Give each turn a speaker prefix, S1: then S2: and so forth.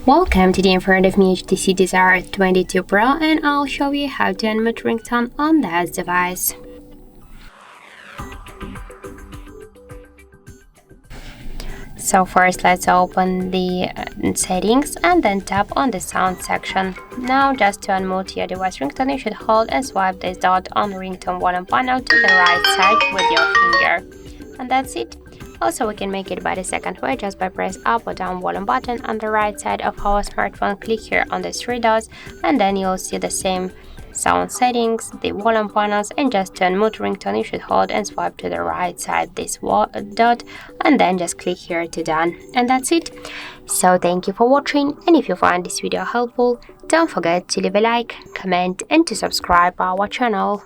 S1: Welcome to the in front of me HTC Desire 22 Pro, and I'll show you how to unmute ringtone on this device. So first let's open the settings and then tap on the sound section. Now just to unmute your device ringtone, you should hold and swipe this dot on the ringtone volume panel to the right side with your finger. And that's it. Also, we can make it by the second way, just by press up or down volume button on the right side of our smartphone. Click here on the three dots and then you'll see the same sound settings, the volume panels, and just to unmute ringtone you should hold and swipe to the right side this dot and then just click here to done. And that's it. So thank you for watching, and if you find this video helpful, don't forget to leave a like, comment and to subscribe our channel.